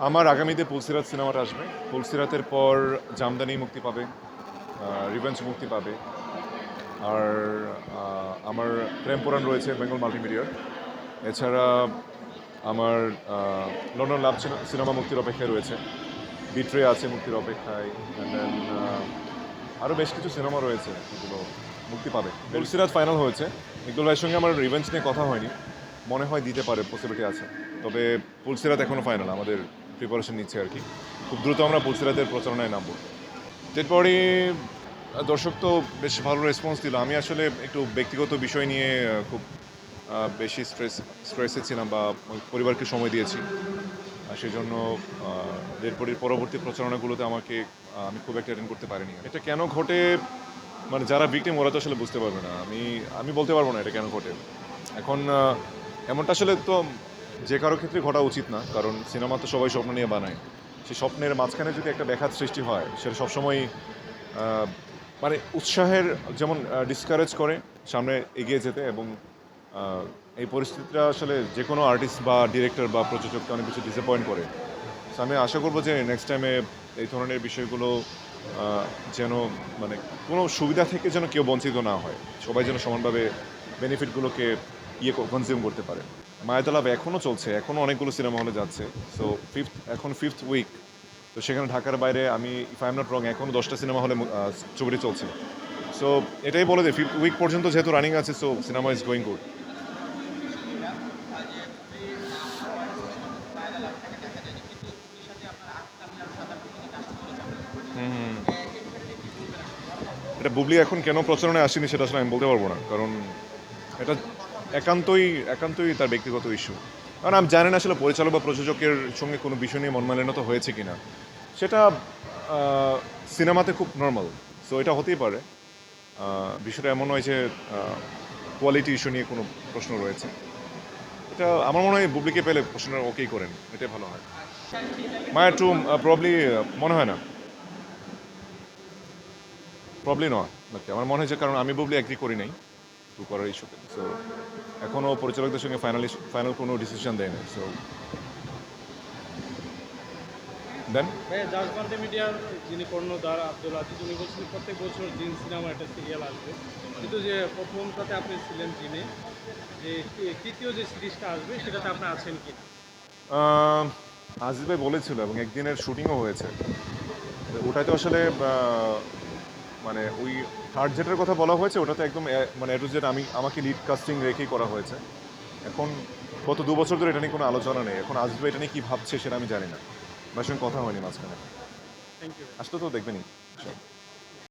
আমার আগামীতে পুলসিরাত সিনেমাটা আসবে। পুলসিরাতের পর জামদানি মুক্তি পাবে, রিভেঞ্জ মুক্তি পাবে। আর আমার প্রেমপুরাণ রয়েছে বেঙ্গল মাল্টিমিডিয়ার। এছাড়া আমার লন্ডন লাভ সিনেমা মুক্তির অপেক্ষায় রয়েছে। বিট্রে আছে মুক্তির অপেক্ষায়। অ্যান্ড দেন আরও বেশ কিছু সিনেমা রয়েছে যেগুলো মুক্তি পাবে। পুলসিরাত ফাইনাল হয়েছে। ইকবাল ভাইয়ের সঙ্গে আমার রিভেঞ্জ নিয়ে কথা হয়নি, মনে হয় দিতে পারে, পসিবিলিটি আছে। তবে পুলসিরাত এখনও ফাইনাল, আমাদের প্রিপারেশন নিচ্ছে আর কি। খুব দ্রুত আমরা পুলসিরাতের প্রচারণায় নামবো। এরপরে দর্শক তো বেশ ভালো রেসপন্স দিল। আমি আসলে একটু ব্যক্তিগত বিষয় নিয়ে খুব বেশি স্ট্রেসে ছিলাম, বা পরিবারকে সময় দিয়েছি। সেই জন্য এরপরে পরবর্তী প্রচারণাগুলোতে আমি খুব একটা অ্যাটেন্ড করতে পারিনি। এটা কেন ঘটে, মানে যারা ভিকটিম ওরা তো আসলে বুঝতে পারবে না। আমি বলতে পারবো না এটা কেন ঘটে। এখন এমনটা আসলে তো যে কারো ক্ষেত্রে ঘটা উচিত না, কারণ সিনেমা তো সবাই স্বপ্ন নিয়ে বানায়। সেই স্বপ্নের মাঝখানে যদি একটা ব্যাঘাত সৃষ্টি হয়, সেটা সবসময় মানে উৎসাহের যেমন ডিসকারেজ করে সামনে এগিয়ে যেতে। এবং এই পরিস্থিতিটা আসলে যে কোনো আর্টিস্ট বা ডিরেক্টর বা প্রযোজককে অনেক বেশি ডিসঅ্যাপয়েন্ট করে। সো আমি আশা করবো যে নেক্সট টাইমে এই ধরনের বিষয়গুলো যেন, মানে কোনো সুবিধা থেকে যেন কেউ বঞ্চিত না হয়, সবাই যেন সমানভাবে বেনিফিটগুলোকে কনজিউম করতে পারে। মায়াদা লাভ এখনও চলছে, এখনও অনেকগুলো সিনেমা হলে যাচ্ছে। সো এখন ফিফথ উইক। তো সেখানে ঢাকার বাইরে আমি, if I am not wrong, এখনও 10টা সিনেমা হলে ছবিটি চলছে। সো এটাই বলে যে ফিফথ উইক পর্যন্ত যেহেতু রানিং আছে, so cinema is going good. এটা বুবলি এখন কেন প্রচারণায় আসেনি সেটা আসলে আমি বলতে পারবো না, কারণ এটা একান্তই তার ব্যক্তিগত ইস্যু। কারণ আমি জানি না আসলে পরিচালক বা প্রযোজকের সঙ্গে কোনো বিষয় নিয়ে মনমালিন্যতা হয়েছে কিনা। সেটা সিনেমাতে খুব নর্মাল, সো এটা হতেই পারে। বিষয়টা এমন নয় যে কোয়ালিটি ইস্যু নিয়ে কোনো প্রশ্ন রয়েছে। এটা আমার মনে হয় বুবলিকে পেলে প্রশ্নটা ওকেই করেন, এটাই ভালো হয়। মায়া টু প্রবলি মনে হয় না, প্রবলি নয়। আমার মনে হয়েছে, কারণ আমি বুবলি অ্যাগ্রি করি নাই টু করার ইস্যুতে। সো এখনও পরিচালকদের সঙ্গে ফাইনাল কোনো ডিসিশন দেয় নাই। সো দেন ভাইয়া জাজ মাল্টিমিডিয়ার যিনি কর্ণধার আব্দুল আজিজ, উনি বলছেন প্রত্যেক বছর জিন সিনেমা একটা সিরিয়াল আসবে, কিন্তু যে প্রথমটাতে আপনি ছিলেন জিনে, যে তৃতীয় যে সিরিজটা আসবে সেটাতে আপনি আছেন কি না? আজিজ ভাই বলেছিল, এবং একদিনের শুটিংও হয়েছে। তো ওটাতে আসলে মানে ওই থার্ড যেটার কথা বলা হয়েছে, ওটাতে একদম মানে এ টু জেড আমাকে লিড কাস্টিং রেখেই করা হয়েছে। এখন গত 2 বছর ধরে এটা নিয়ে কোনো আলোচনা নেই। এখন আজিজ ভাই এটা নিয়ে কী ভাবছে সেটা আমি জানি না, আমার সঙ্গে কথা হয়নি মাঝখানে। Thank you. আসলে তো দেখবেনই।